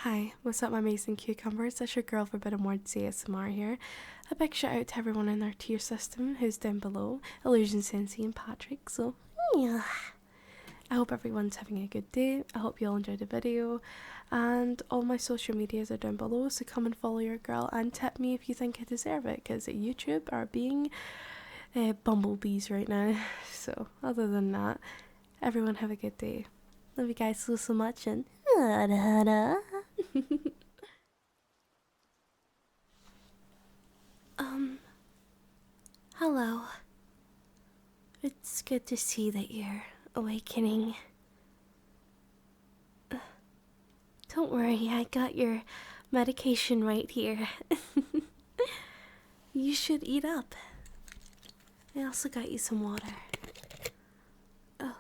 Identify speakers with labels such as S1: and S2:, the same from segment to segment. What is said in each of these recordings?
S1: Hi, what's up my amazing cucumbers? It's your girl Forbidden Words ASMR here. A big shout out to everyone in our tier system who's down below, Illusion-Sensei and Patrick, so yeah. I hope everyone's having a good day. I hope you all enjoyed the video, and all my social medias are down below, so come and follow your girl and tip me if you think I deserve it, because YouTube are being bumblebees right now. So other than that, everyone have a good day. Love you guys so much, and hello. It's good to see that you're awakening. Don't worry, I got your medication right here. You should eat up. I also got you some water. Oh,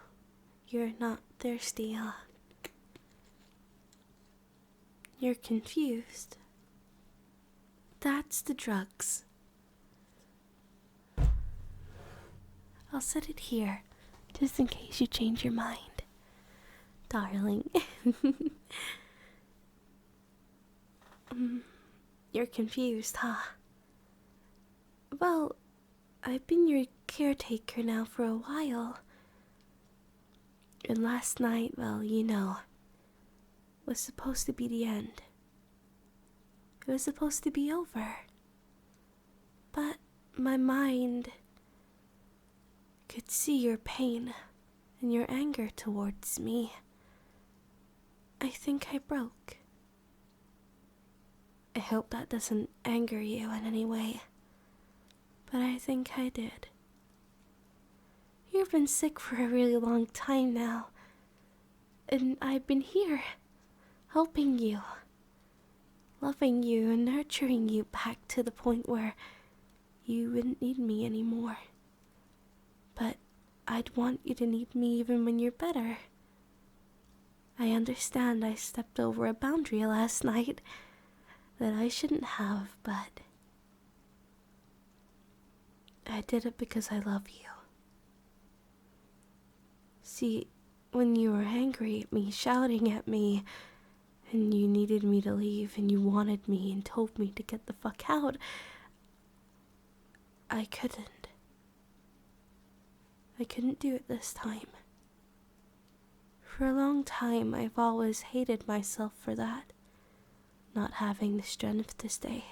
S1: you're not thirsty, huh? You're confused. That's the drugs. I'll set it here, just in case you change your mind, darling. You're confused, huh? Well, I've been your caretaker now for a while. And last night, well, was supposed to be the end. It was supposed to be over. But my mind could see your pain and your anger towards me. I think I broke. I hope that doesn't anger you in any way, but I think I did. You've been sick for a really long time now, and I've been here, helping you, loving you and nurturing you back to the point where you wouldn't need me anymore. But I'd want you to need me even when you're better. I understand I stepped over a boundary last night that I shouldn't have, but I did it because I love you. See, when you were angry at me, shouting at me, and you needed me to leave, and you wanted me and told me to get the fuck out, I couldn't. I couldn't do it this time. For a long time, I've always hated myself for that. Not having the strength to stay.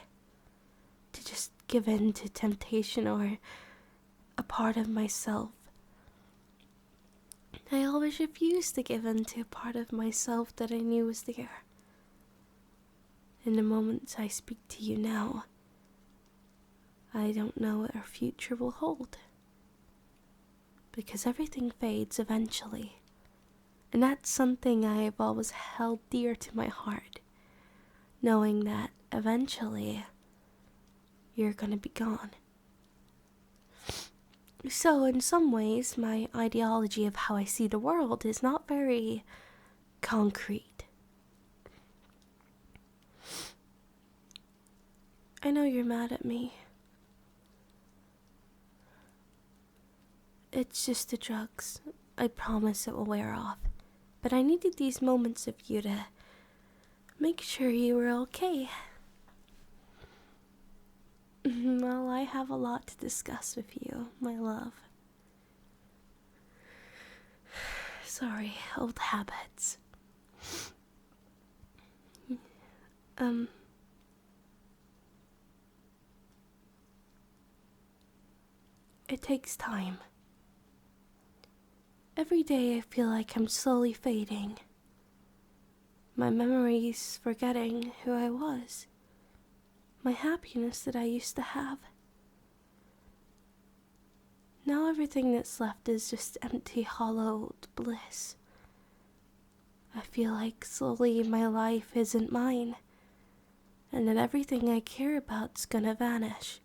S1: To just give in to temptation or a part of myself. I always refused to give in to a part of myself that I knew was there. In the moments I speak to you now, I don't know what our future will hold. Because everything fades eventually. And that's something I have always held dear to my heart. Knowing that eventually you're gonna be gone. So in some ways, my ideology of how I see the world is not very concrete. I know you're mad at me. It's just the drugs. I promise it will wear off. But I needed these moments of you to make sure you were okay. Well, I have a lot to discuss with you, my love. Sorry, old habits. It takes time. Every day I feel like I'm slowly fading. My memories forgetting who I was. My happiness that I used to have. Now everything that's left is just empty, hollowed bliss. I feel like slowly my life isn't mine, and that everything I care about's gonna vanish.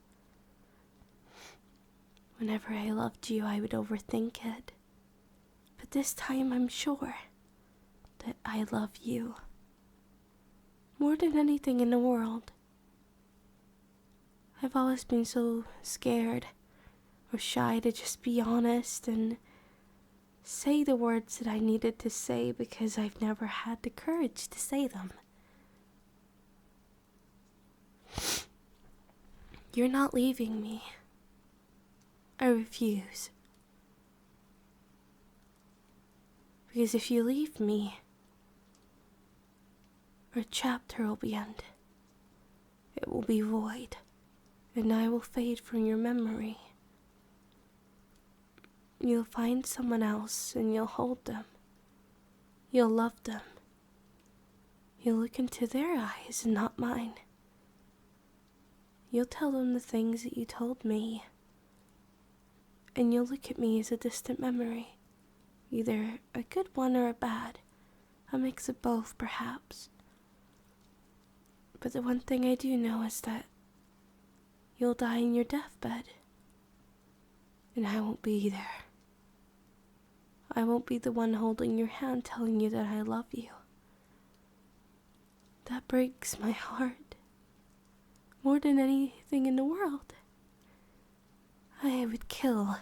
S1: Whenever I loved you, I would overthink it. But this time I'm sure that I love you. More than anything in the world. I've always been so scared or shy to just be honest and say the words that I needed to say because I've never had the courage to say them. You're not leaving me. I refuse. Because if you leave me, our chapter will be ended. It will be void, and I will fade from your memory. You'll find someone else and you'll hold them. You'll love them. You'll look into their eyes and not mine. You'll tell them the things that you told me. And you'll look at me as a distant memory. Either a good one or a bad. A mix of both, perhaps. But the one thing I do know is that you'll die in your deathbed. And I won't be there. I won't be the one holding your hand telling you that I love you. That breaks my heart. More than anything in the world. I would kill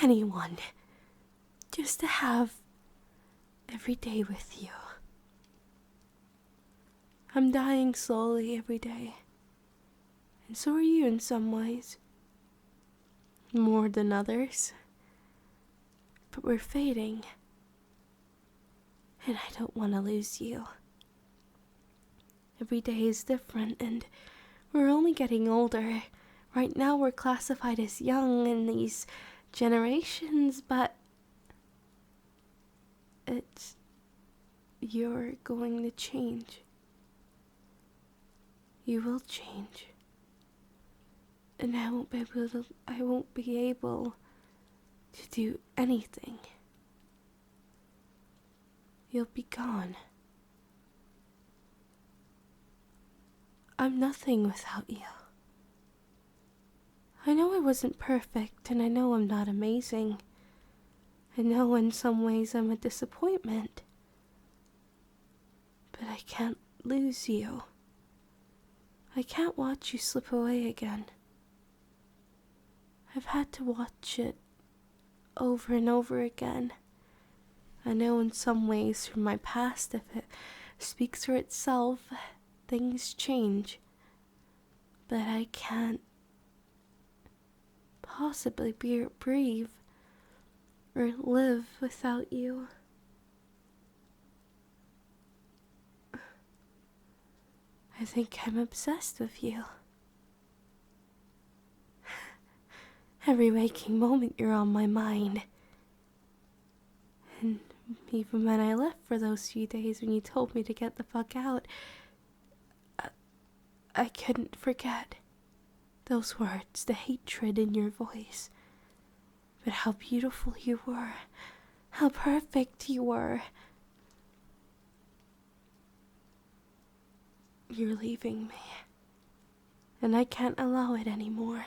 S1: anyone just to have every day with you. I'm dying slowly every day. And so are you in some ways. More than others. But we're fading. And I don't want to lose you. Every day is different and we're only getting older. Right now we're classified as young in these generations, but you're going to change. You will change. And I won't be able to do anything. You'll be gone. I'm nothing without you. I know I wasn't perfect, and I know I'm not amazing. I know in some ways I'm a disappointment. But I can't lose you. I can't watch you slip away again. I've had to watch it over and over again. I know in some ways from my past, if it speaks for itself, things change. But I can't possibly breathe or live without you. I think I'm obsessed with you. Every waking moment you're on my mind. And even when I left for those few days when you told me to get the fuck out, I couldn't forget those words, the hatred in your voice. But how beautiful you were, how perfect you were. You're leaving me, and I can't allow it anymore.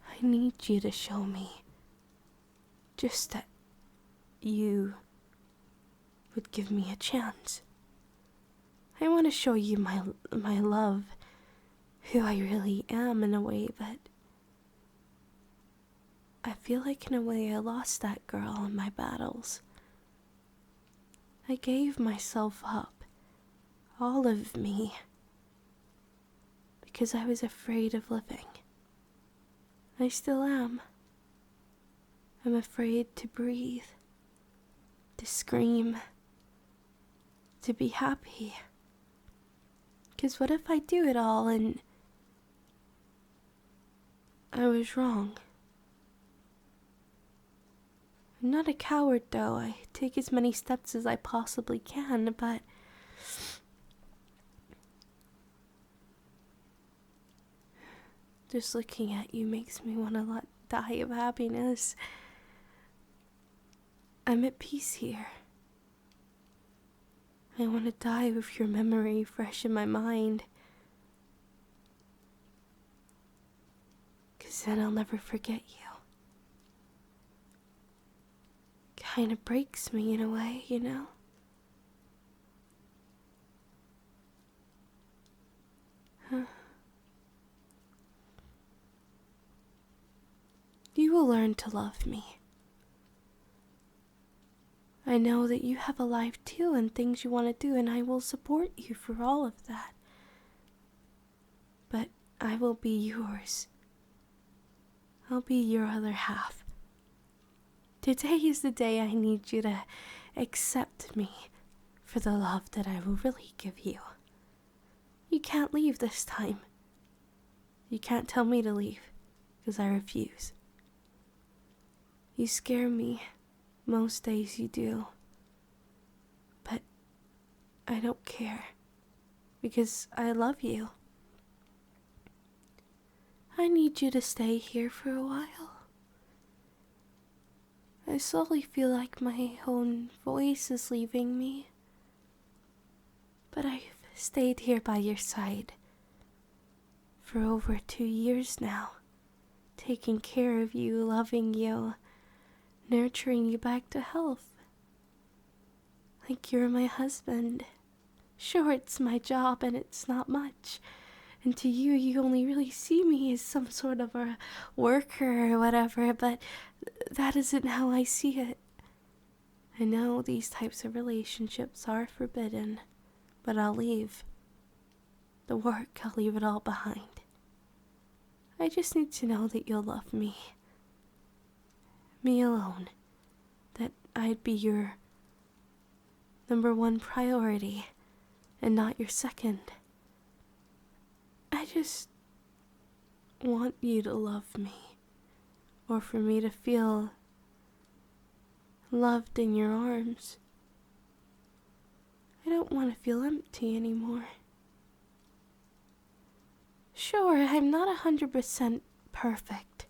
S1: I need you to show me just that you would give me a chance. I want to show you my love, who I really am in a way, but I feel like in a way I lost that girl in my battles. I gave myself up, all of me, because I was afraid of living. I still am. I'm afraid to breathe, to scream, to be happy. Because what if I do it all and I was wrong? I'm not a coward though. I take as many steps as I possibly can, but just looking at you makes me want to die of happiness. I'm at peace here. I want to die with your memory fresh in my mind. 'Cause then I'll never forget you. Kinda breaks me in a way, you know? You will learn to love me. I know that you have a life too and things you want to do, and I will support you for all of that. But I will be yours. I'll be your other half. Today is the day I need you to accept me for the love that I will really give you. You can't leave this time. You can't tell me to leave, because I refuse. You scare me. Most days you do. But I don't care, because I love you. I need you to stay here for a while. I slowly feel like my own voice is leaving me. But I've stayed here by your side for over 2 years now, taking care of you, loving you, nurturing you back to health. Like you're my husband. Sure, it's my job and it's not much. And to you, you only really see me as some sort of a worker or whatever, but that isn't how I see it. I know these types of relationships are forbidden, but I'll leave. The work, I'll leave it all behind. I just need to know that you'll love me. Me alone. That I'd be your number one priority and not your second. I just want you to love me, or for me to feel loved in your arms. I don't want to feel empty anymore. Sure, I'm not 100% perfect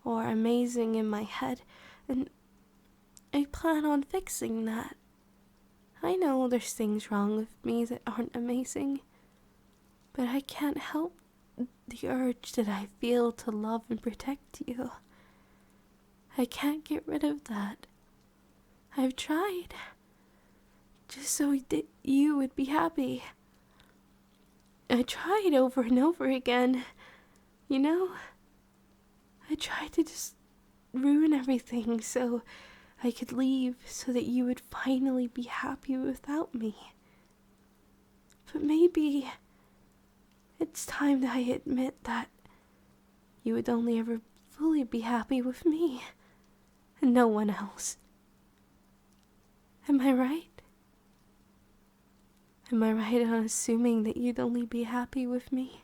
S1: or amazing in my head, and I plan on fixing that. I know there's things wrong with me that aren't amazing, but I can't help the urge that I feel to love and protect you. I can't get rid of that. I've tried, just so you would be happy. I tried over and over again, you know? I tried to just ruin everything so I could leave, so that you would finally be happy without me. But maybe it's time that I admit that you would only ever fully be happy with me and no one else. Am I right? Am I right on assuming that you'd only be happy with me?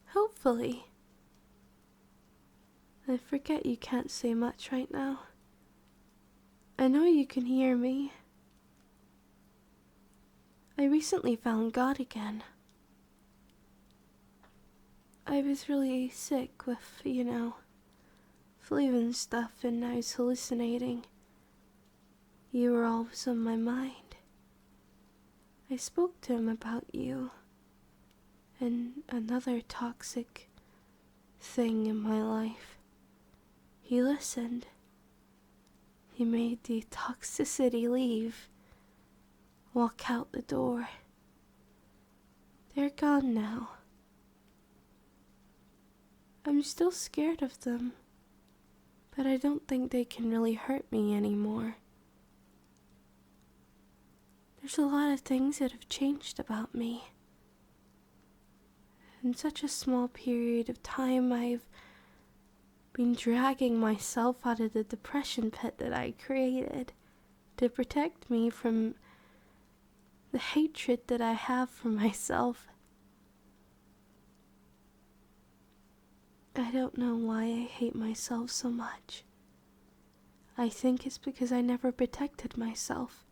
S1: Hopefully. I forget you can't say much right now. I know you can hear me. I recently found God again. I was really sick with, flu and stuff, and I was hallucinating. You were always on my mind. I spoke to him about you and another toxic thing in my life. He listened. He made the toxicity leave, walk out the door. They're gone now. I'm still scared of them, but I don't think they can really hurt me anymore. There's a lot of things that have changed about me. In such a small period of time, I've been dragging myself out of the depression pit that I created to protect me from the hatred that I have for myself. I don't know why I hate myself so much. I think it's because I never protected myself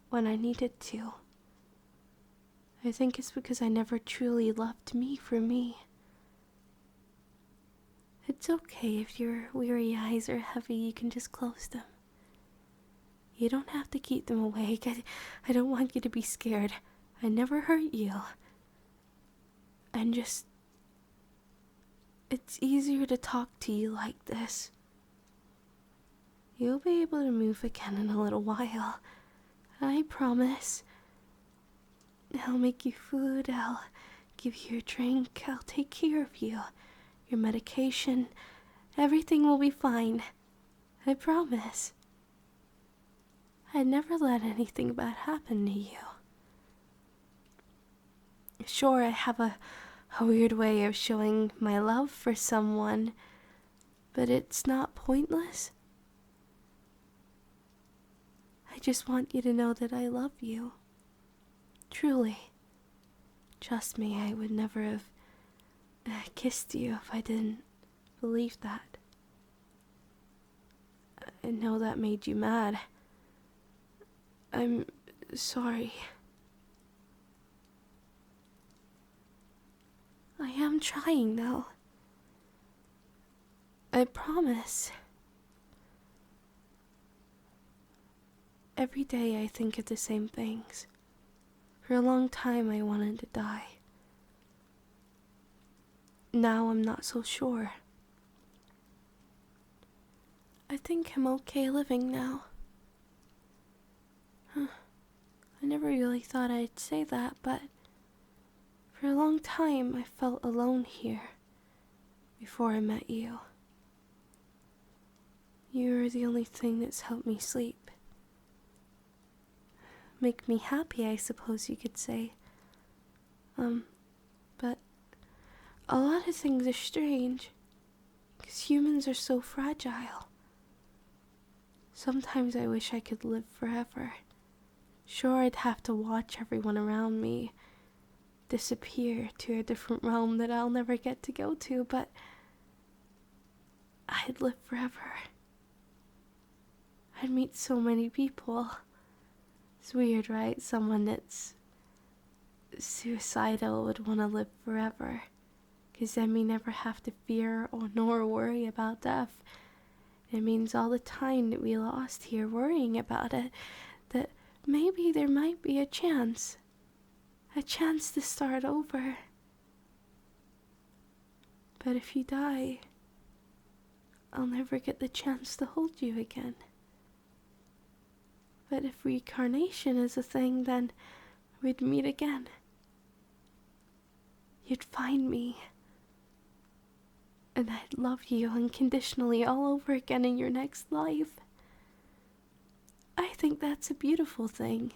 S1: when I needed to. I think it's because I never truly loved me for me. It's okay if your weary eyes are heavy, you can just close them. You don't have to keep them awake. I don't want you to be scared. I never hurt you. It's easier to talk to you like this. You'll be able to move again in a little while. I promise. I'll make you food, I'll give you your drink, I'll take care of you. Your medication, everything will be fine. I promise. I'd never let anything bad happen to you. Sure, I have a weird way of showing my love for someone, but it's not pointless. I just want you to know that I love you. Truly. Trust me, I would never have kissed you if I didn't believe that. I know that made you mad. I'm sorry. I am trying, though. I promise. Every day I think of the same things. For a long time I wanted to die. Now I'm not so sure. I think I'm okay living now. I never really thought I'd say that, but for a long time I felt alone here before I met you. You are the only thing that's helped me sleep. Make me happy, I suppose you could say. But a lot of things are strange, because humans are so fragile. Sometimes I wish I could live forever. Sure, I'd have to watch everyone around me disappear to a different realm that I'll never get to go to, but I'd live forever. I'd meet so many people. It's weird, right? Someone that's suicidal would want to live forever, because then we never have to fear or nor worry about death. It means all the time that we lost here worrying about it, that maybe there might be a chance to start over. But if you die, I'll never get the chance to hold you again. But if reincarnation is a thing, then we'd meet again. You'd find me, and I'd love you unconditionally all over again in your next life. I think that's a beautiful thing.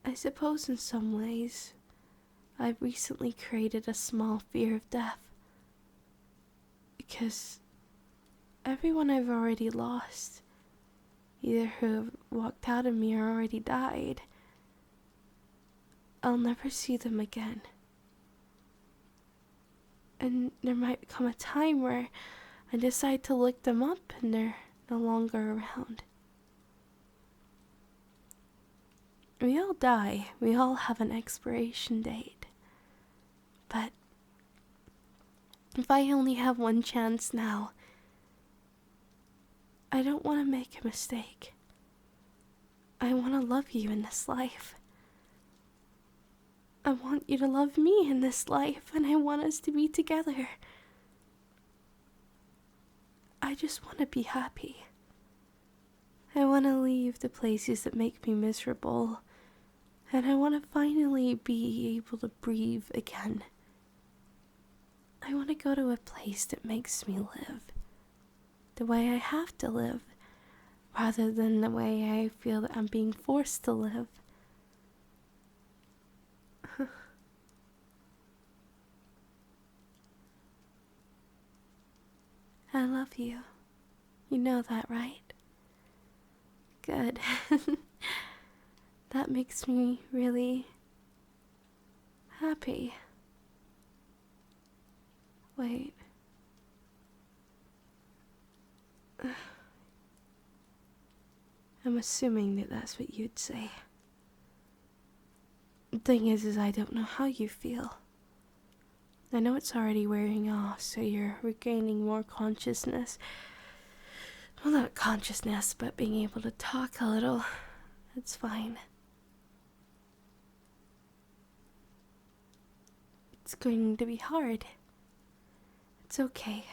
S1: I suppose in some ways, I've recently created a small fear of death, because everyone I've already lost, either who have walked out of me or already died, I'll never see them again. And there might come a time where I decide to look them up and they're no longer around. We all die. We all have an expiration date. But if I only have one chance now, I don't want to make a mistake. I want to love you in this life. I want you to love me in this life, and I want us to be together. I just want to be happy. I want to leave the places that make me miserable, and I want to finally be able to breathe again. I want to go to a place that makes me live the way I have to live, rather than the way I feel that I'm being forced to live. I love you. You know that, right? Good. That makes me really happy. Wait. I'm assuming that that's what you'd say. The thing is I don't know how you feel. I know it's already wearing off, so you're regaining more consciousness. Well, not consciousness, but being able to talk a little. It's fine. It's going to be hard. It's okay.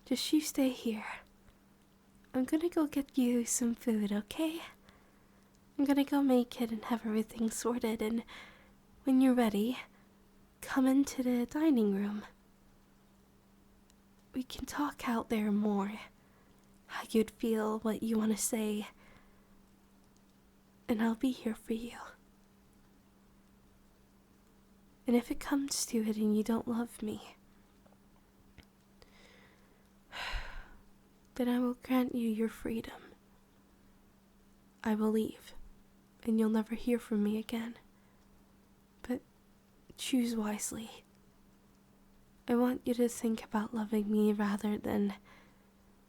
S1: Just you stay here. I'm gonna go get you some food, okay? I'm gonna go make it and have everything sorted, and when you're ready, come into the dining room. We can talk out there more. How you'd feel, what you want to say. And I'll be here for you. And if it comes to it and you don't love me, then I will grant you your freedom. I will leave, and you'll never hear from me again. But choose wisely. I want you to think about loving me rather than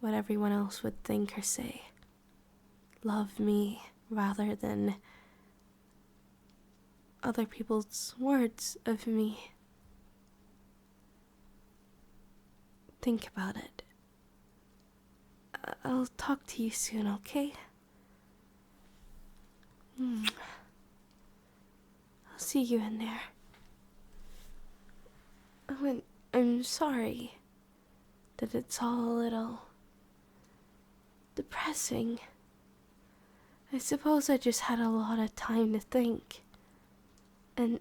S1: what everyone else would think or say. Love me rather than other people's words of me. Think about it. I'll talk to you soon, okay? I'll see you in there. Oh, I'm sorry that it's all a little depressing. I suppose I just had a lot of time to think. And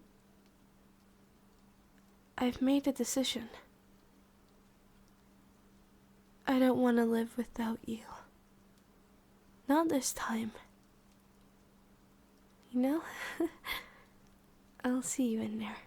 S1: I've made a decision. I don't want to live without you. Not this time. You know? I'll see you in there.